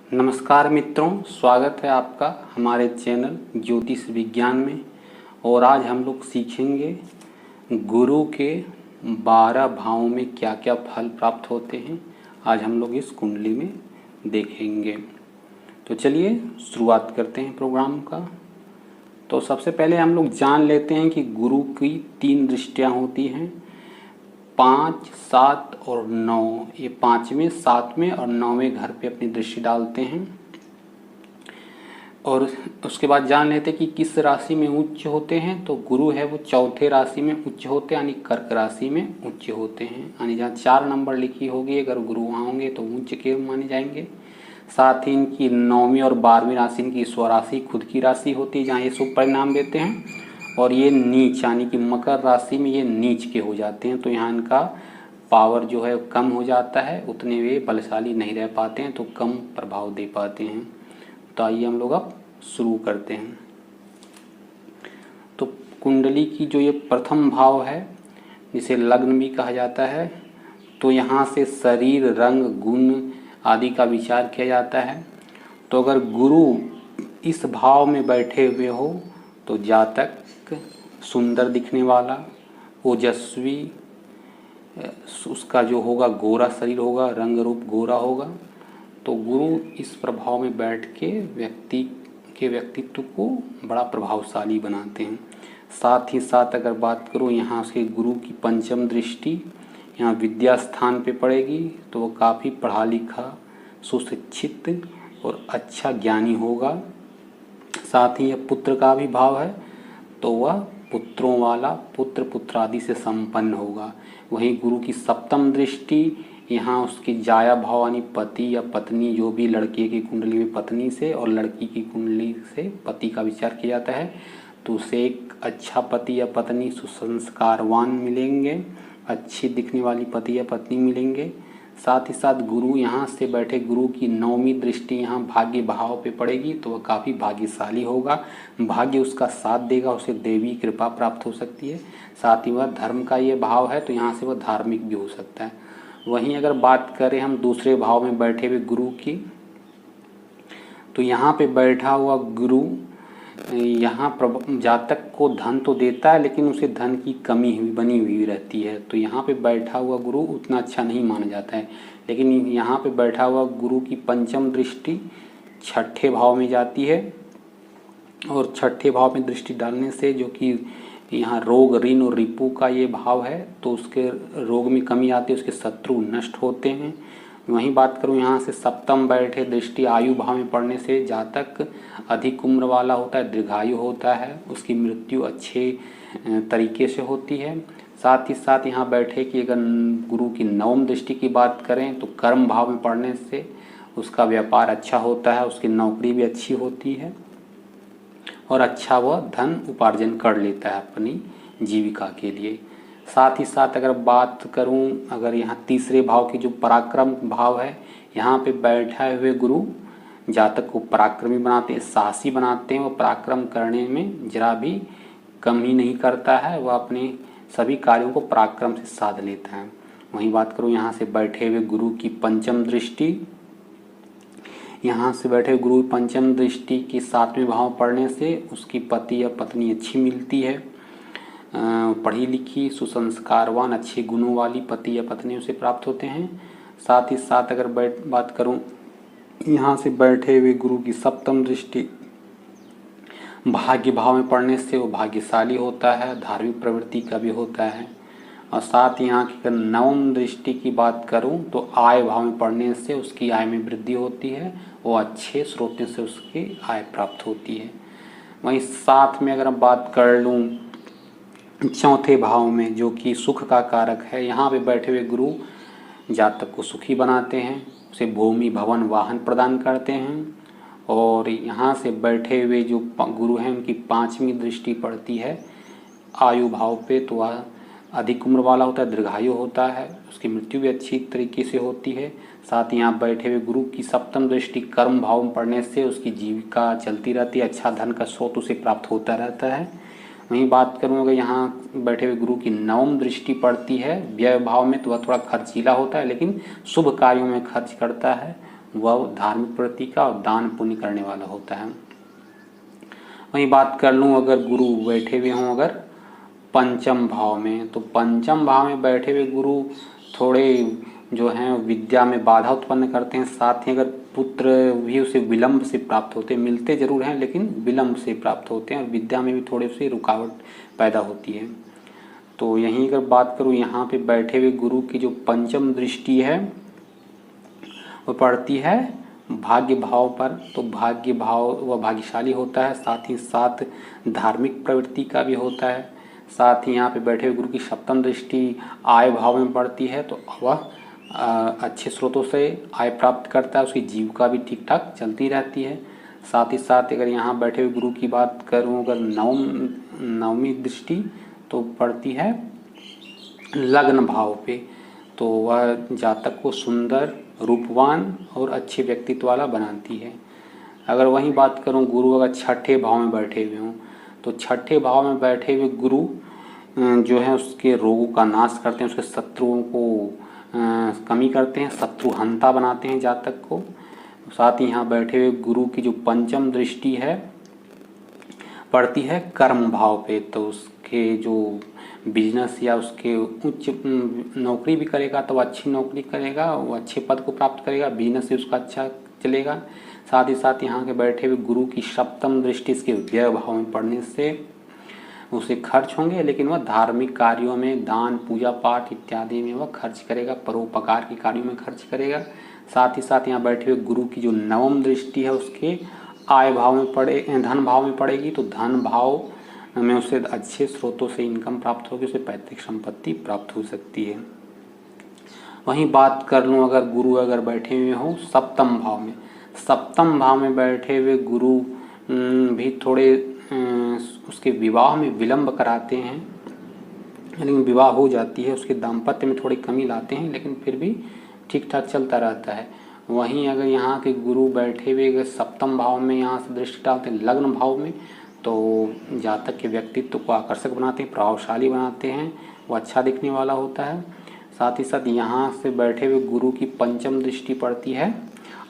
नमस्कार मित्रों, स्वागत है आपका हमारे चैनल ज्योतिष विज्ञान में। और आज हम लोग सीखेंगे गुरु के 12 भावों में क्या क्या फल प्राप्त होते हैं। आज हम लोग इस कुंडली में देखेंगे। तो चलिए शुरुआत करते हैं प्रोग्राम का। तो सबसे पहले हम लोग जान लेते हैं कि गुरु की 3 दृष्टियाँ होती हैं, 5, 7 और 9। ये 5वें, 7वें और 9वें घर पे अपनी दृष्टि डालते हैं। और उसके बाद जान लेते हैं कि किस राशि में उच्च होते हैं। तो गुरु है वो चौथे राशि में उच्च होते हैं, यानी कर्क राशि में उच्च होते हैं। यानी जहाँ 4 नंबर लिखी होगी, अगर गुरु वहाँ होंगे तो उच्च के माने जाएंगे। साथ ही इनकी 9वीं और 12वीं राशि इनकी स्वराशि खुद की राशि होती है, जहाँ ये शुभ परिणाम देते हैं। और ये नीच यानी कि मकर राशि में ये नीच के हो जाते हैं, तो यहाँ इनका पावर जो है कम हो जाता है, उतने वे बलशाली नहीं रह पाते हैं, तो कम प्रभाव दे पाते हैं। तो आइए हम लोग अब शुरू करते हैं। तो कुंडली की जो ये प्रथम भाव है, जिसे लग्न भी कहा जाता है, तो यहाँ से शरीर, रंग, गुण आदि का विचार किया जाता है। तो अगर गुरु इस भाव में बैठे हुए हो तो जातक सुंदर दिखने वाला, ओजस्वी, उसका जो होगा गोरा शरीर होगा, रंग रूप गोरा होगा। तो गुरु इस प्रभाव में बैठ के व्यक्ति के व्यक्तित्व को बड़ा प्रभावशाली बनाते हैं। साथ ही साथ अगर बात करूँ यहाँ से गुरु की पंचम दृष्टि यहाँ विद्या स्थान पे पड़ेगी, तो वो काफ़ी पढ़ा लिखा, सुशिक्षित और अच्छा ज्ञानी होगा। साथ ही यह पुत्र का भी भाव है, तो वह पुत्रों वाला, पुत्र पुत्र आदि से संपन्न होगा। वहीं गुरु की सप्तम दृष्टि यहाँ उसकी जाया भाव यानी पति या पत्नी, जो भी लड़के की कुंडली में पत्नी से और लड़की की कुंडली से पति का विचार किया जाता है, तो उसे एक अच्छा पति या पत्नी, सुसंस्कारवान मिलेंगे, अच्छी दिखने वाली पति या पत्नी मिलेंगे। साथ ही साथ गुरु यहाँ से बैठे गुरु की 9वीं दृष्टि यहाँ भाग्य भाव पे पड़ेगी, तो वह काफ़ी भाग्यशाली होगा, भाग्य उसका साथ देगा, उसे देवी कृपा प्राप्त हो सकती है। साथ ही वह धर्म का ये भाव है, तो यहाँ से वह धार्मिक भी हो सकता है। वहीं अगर बात करें हम दूसरे भाव में बैठे हुए गुरु की, तो यहाँ पे बैठा हुआ गुरु यहाँ जातक को धन तो देता है, लेकिन उसे धन की कमी हुई बनी हुई रहती है। तो यहाँ पे बैठा हुआ गुरु उतना अच्छा नहीं माना जाता है। लेकिन यहाँ पे बैठा हुआ गुरु की पंचम दृष्टि 6ठे भाव में जाती है, और 6ठे भाव में दृष्टि डालने से, जो कि यहाँ रोग, ऋण और रिपु का ये भाव है, तो उसके रोग में कमी आती है, उसके शत्रु नष्ट होते हैं। वहीं बात करूँ यहाँ से सप्तम बैठे दृष्टि आयु भाव में पड़ने से जातक अधिक उम्र वाला होता है, दीर्घायु होता है, उसकी मृत्यु अच्छे तरीके से होती है। साथ ही साथ यहाँ बैठे कि अगर गुरु की 9वीं दृष्टि की बात करें, तो कर्म भाव में पड़ने से उसका व्यापार अच्छा होता है, उसकी नौकरी भी अच्छी होती है और अच्छा वह धन उपार्जन कर लेता है अपनी जीविका के लिए। साथ ही साथ अगर बात करूं, अगर यहाँ तीसरे भाव की जो पराक्रम भाव है, यहाँ पे बैठे हुए गुरु जातक को पराक्रमी बनाते हैं, साहसी बनाते हैं। वो पराक्रम करने में जरा भी कम ही नहीं करता है, वह अपने सभी कार्यों को पराक्रम से साध लेता है। वहीं बात करूं यहाँ से बैठे हुए गुरु की पंचम दृष्टि, यहाँ से बैठे गुरु पंचम दृष्टि की 7वें भाव पढ़ने से उसकी पति या पत्नी अच्छी मिलती है, पढ़ी लिखी, सुसंस्कारवान, अच्छे गुणों वाली पति या पत्नी उसे प्राप्त होते हैं। साथ ही साथ अगर बात करूं यहाँ से बैठे हुए गुरु की सप्तम दृष्टि भाग्य भाव में पढ़ने से वो भाग्यशाली होता है, धार्मिक प्रवृत्ति का भी होता है। और साथ ही यहाँ की अगर 9वीं दृष्टि की बात करूं, तो आय भाव में पढ़ने से उसकी आय में वृद्धि होती है, वो अच्छे स्रोतों से उसकी आय प्राप्त होती है। वहीं साथ में अगर बात कर लूँ चौथे भाव में, जो कि सुख का कारक है, यहाँ पे बैठे हुए गुरु जातक को सुखी बनाते हैं, उसे भूमि, भवन, वाहन प्रदान करते हैं। और यहाँ से बैठे हुए जो गुरु हैं उनकी 5वीं दृष्टि पड़ती है आयु भाव पे, तो वह अधिक उम्र वाला होता है, दीर्घायु होता है, उसकी मृत्यु भी अच्छी तरीके से होती है। साथ ही यहाँ बैठे हुए गुरु की सप्तम दृष्टि कर्म भाव में पड़ने से उसकी जीविका चलती रहती है, अच्छा धन का स्रोत उसे प्राप्त होता रहता है। वहीं बात करूँ अगर यहाँ बैठे हुए गुरु की 9वीं दृष्टि पड़ती है व्यय भाव में, तो वह थोड़ा खर्चीला होता है, लेकिन शुभ कार्यों में खर्च करता है, वह धार्मिक प्रवृत्ति का और दान पुण्य करने वाला होता है। वहीं बात कर लूँ अगर गुरु बैठे हुए हों अगर पंचम भाव में, तो पंचम भाव में बैठे हुए गुरु थोड़े जो हैं विद्या में बाधा उत्पन्न करते हैं। साथ ही अगर पुत्र भी उसे विलंब से प्राप्त होते हैं, मिलते जरूर हैं लेकिन विलंब से प्राप्त होते हैं, और विद्या में भी थोड़े से रुकावट पैदा होती है। तो यहीं अगर बात करूँ यहाँ पे बैठे हुए गुरु की जो पंचम दृष्टि है वो पड़ती है भाग्य भाव पर। तो भाग्य भाव वह भाग्यशाली होता है, साथ ही साथ धार्मिक प्रवृत्ति का भी होता है। साथ ही यहाँ पे बैठे हुए गुरु की सप्तम दृष्टि आय भाव में पड़ती है, तो वह अच्छे स्रोतों से आय प्राप्त करता है, उसकी जीविका भी ठीक ठाक चलती रहती है। साथ ही साथ अगर यहाँ बैठे हुए गुरु की बात करूँ अगर नवमी दृष्टि तो पड़ती है लग्न भाव पे, तो वह जातक को सुंदर, रूपवान और अच्छे व्यक्तित्व वाला बनाती है। अगर वहीं बात करूं गुरु अगर छठे भाव में बैठे हुए हों, तो छठे भाव में बैठे हुए गुरु जो है उसके रोगों का नाश करते हैं, उसके शत्रुओं को कमी करते हैं, शत्रुहंता बनाते हैं जातक को। साथ ही यहाँ बैठे हुए गुरु की जो पंचम दृष्टि है पड़ती है कर्म भाव पे, तो उसके जो बिजनेस या उसके उच्च नौकरी भी करेगा तो अच्छी नौकरी करेगा, वो अच्छे पद को प्राप्त करेगा, बिजनेस से उसका अच्छा चलेगा। साथ ही साथ यहाँ के बैठे हुए गुरु की सप्तम दृष्टि इसके व्यय भाव में पड़ने से उसे खर्च होंगे, लेकिन वह धार्मिक कार्यों में दान पूजा पाठ इत्यादि में वह खर्च करेगा, परोपकार के कार्यों में खर्च करेगा। साथ ही साथ यहाँ बैठे हुए गुरु की जो नवम दृष्टि है उसके आय भाव में धन भाव में पड़ेगी, तो धन भाव में उसे अच्छे स्रोतों से इनकम प्राप्त होगी, उसे पैतृक संपत्ति प्राप्त हो सकती है। वहीं बात कर लूँ अगर गुरु अगर बैठे हुए हों सप्तम भाव में, सप्तम भाव में बैठे हुए गुरु भी थोड़े उसके विवाह में विलंब कराते हैं, लेकिन विवाह हो जाती है, उसके दाम्पत्य में थोड़ी कमी लाते हैं, लेकिन फिर भी ठीक ठाक चलता रहता है। वहीं अगर यहाँ के गुरु बैठे हुए अगर सप्तम भाव में यहाँ से दृष्टि डालते हैं लग्न भाव में, तो जातक के व्यक्तित्व को आकर्षक बनाते हैं, प्रभावशाली बनाते हैं, वो अच्छा दिखने वाला होता है। साथ ही साथ यहाँ से बैठे हुए गुरु की पंचम दृष्टि पड़ती है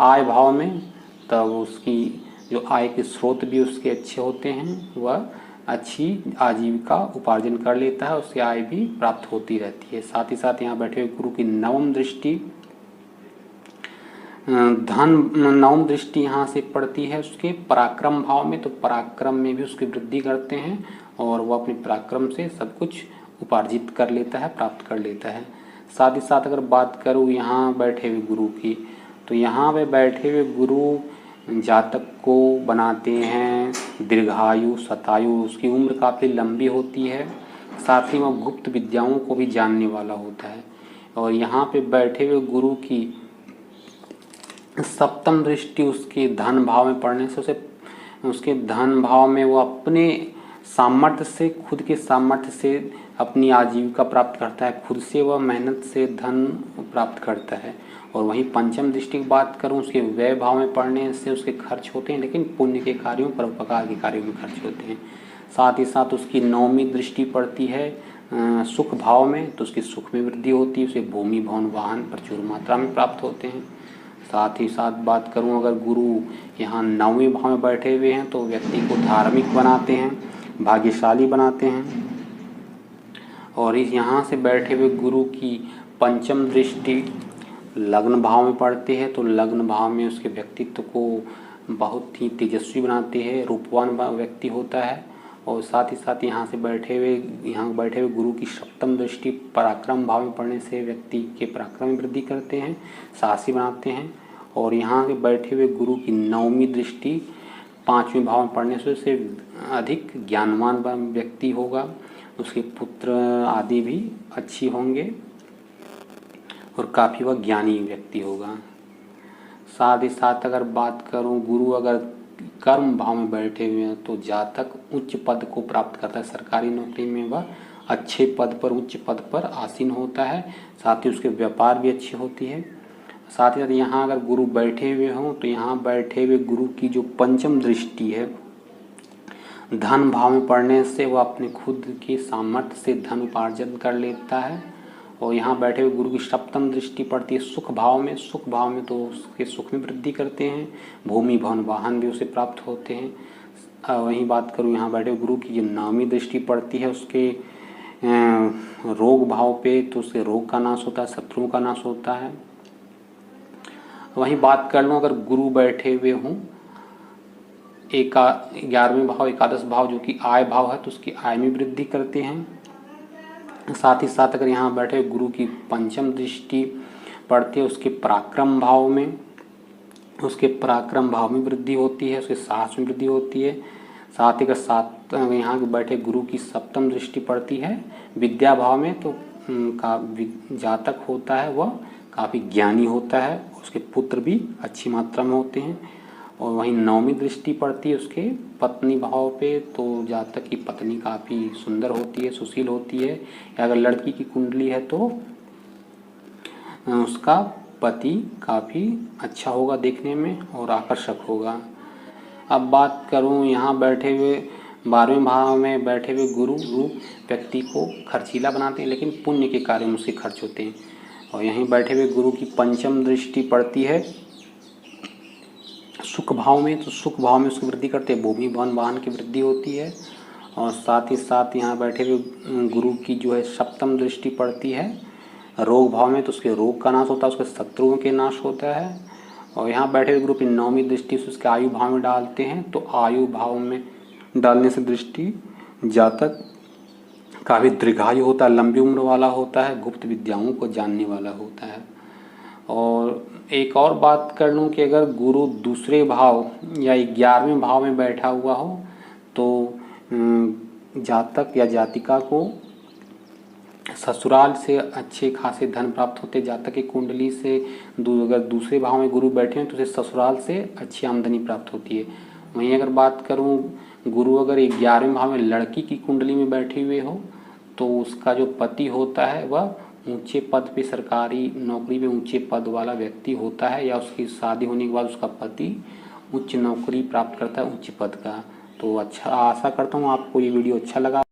आय भाव में, तब उसकी जो आय के स्रोत भी उसके अच्छे होते हैं, वह अच्छी आजीविका उपार्जन कर लेता है, उससे आय भी प्राप्त होती रहती है। साथ ही साथ यहाँ बैठे हुए गुरु की नवम दृष्टि नवम दृष्टि यहाँ से पड़ती है उसके पराक्रम भाव में, तो पराक्रम में भी उसकी वृद्धि करते हैं और वह अपने पराक्रम से सब कुछ उपार्जित कर लेता है, प्राप्त कर लेता है। साथ ही साथ अगर बात करूँ यहाँ बैठे हुए गुरु की, तो यहाँ पे बैठे हुए गुरु जातक को बनाते हैं दीर्घायु शतायु, उसकी उम्र काफ़ी लंबी होती है। साथ ही वह गुप्त विद्याओं को भी जानने वाला होता है। और यहाँ पे बैठे हुए गुरु की सप्तम दृष्टि उसके धन भाव में पड़ने से उसे उसके धन भाव में वो अपने सामर्थ्य से, खुद के सामर्थ्य से अपनी आजीविका प्राप्त करता है, खुद से वह मेहनत से धन प्राप्त करता है। और वहीं पंचम दृष्टि की बात करूं उसके व्यय भाव में पड़ने से उसके खर्च होते हैं, लेकिन पुण्य के कार्यों परोपकार के कार्यों में खर्च होते हैं। साथ ही साथ उसकी नवमी दृष्टि पड़ती है सुख भाव में, तो उसकी सुख में वृद्धि होती है, उसे भूमि भवन वाहन प्रचुर मात्रा में प्राप्त होते हैं। साथ ही साथ बात करूं अगर गुरु यहाँ नौवें भाव में बैठे हुए हैं तो व्यक्ति को धार्मिक बनाते हैं, भाग्यशाली बनाते हैं। और इस यहाँ से बैठे हुए गुरु की पंचम दृष्टि लग्न भाव में पड़ती है, तो लग्न भाव में उसके व्यक्तित्व को बहुत ही तेजस्वी बनाते हैं, रूपवान व्यक्ति होता है। और साथ ही साथ यहाँ बैठे हुए गुरु की सप्तम दृष्टि पराक्रम भाव में पड़ने से व्यक्ति के पराक्रम में वृद्धि करते हैं, साहसी बनाते हैं। और यहाँ के बैठे हुए गुरु की नवमी दृष्टि पांचवें भाव में पड़ने से उसे अधिक ज्ञानवान व्यक्ति होगा, उसके पुत्र आदि भी अच्छी होंगे और काफ़ी वह ज्ञानी व्यक्ति होगा। साथ ही साथ अगर बात करूं गुरु अगर कर्म भाव में बैठे हुए हैं तो जातक उच्च पद को प्राप्त करता है, सरकारी नौकरी में वह अच्छे पद पर उच्च पद पर आसीन होता है, साथ ही उसके व्यापार भी अच्छी होती है। साथ ही साथ यहाँ अगर गुरु बैठे हुए हों तो यहाँ बैठे हुए गुरु की जो पंचम दृष्टि है धन भाव में पड़ने से वह अपने खुद की सामर्थ्य से धन उपार्जन कर लेता है और यहाँ बैठे हुए गुरु की सप्तम दृष्टि पड़ती है सुख भाव में। सुख भाव में तो उसके सुख में वृद्धि करते हैं, भूमि भवन वाहन भी उसे प्राप्त होते हैं। वहीं बात करूँ यहाँ बैठे हुए गुरु की जो नवमी दृष्टि पड़ती है उसके रोग भाव पे, तो उससे रोग का नाश होता है, शत्रुओं का नाश होता है। वहीं बात कर लूँ अगर गुरु बैठे हुए हों 11वें भाव एकादश भाव जो कि आय भाव है, तो उसकी आय में वृद्धि करते हैं। साथ ही साथ अगर यहाँ बैठे गुरु की पंचम दृष्टि पड़ती है उसके पराक्रम भाव में, उसके पराक्रम भाव में वृद्धि होती है, उसके साहस में वृद्धि होती है। साथ ही अगर यहाँ बैठे गुरु की सप्तम दृष्टि पड़ती है विद्या भाव में, तो का जातक होता है वह काफ़ी ज्ञानी होता है, उसके पुत्र भी अच्छी मात्रा में होते हैं। और वहीं नवमी दृष्टि पड़ती है उसके पत्नी भाव पे, तो जातक की पत्नी काफ़ी सुंदर होती है, सुशील होती है। या अगर लड़की की कुंडली है तो उसका पति काफ़ी अच्छा होगा देखने में और आकर्षक होगा। अब बात करूं यहाँ बैठे हुए 12वें भाव में बैठे हुए गुरु व्यक्ति को खर्चीला बनाते हैं, लेकिन पुण्य के कार्य में उसके खर्च होते हैं। और यहीं बैठे हुए गुरु की पंचम दृष्टि पड़ती है सुख भाव में, तो सुख भाव में उसकी वृद्धि करते हैं, भूमि भवन वाहन की वृद्धि होती है। और साथ ही साथ यहाँ बैठे हुए गुरु की जो है सप्तम दृष्टि पड़ती है रोग भाव में, तो उसके रोग का नाश होता है, उसके शत्रुओं के नाश होता है। और यहाँ बैठे हुए गुरु की नौवीं दृष्टि से उसके आयु भाव में डालते हैं, तो आयु भाव में डालने से दृष्टि जातक काफ़ी दीर्घायु होता है, लंबी उम्र वाला होता है, गुप्त विद्याओं को जानने वाला होता है। और एक और बात कर लूँ कि अगर गुरु दूसरे भाव या 11वें भाव में बैठा हुआ हो तो जातक या जातिका को ससुराल से अच्छे खासे धन प्राप्त होते। जातक की कुंडली से अगर दूसरे भाव में गुरु बैठे हैं तो उसे ससुराल से अच्छी आमदनी प्राप्त होती है। वहीं अगर बात करूं गुरु अगर 11वें भाव में लड़की की कुंडली में बैठे हुए हो तो उसका जो पति होता है वह ऊंचे पद पे, सरकारी नौकरी में ऊंचे पद वाला व्यक्ति होता है, या उसकी शादी होने के बाद उसका पति उच्च नौकरी प्राप्त करता है, उच्च पद का। तो अच्छा, आशा करता हूँ आपको ये वीडियो अच्छा लगा।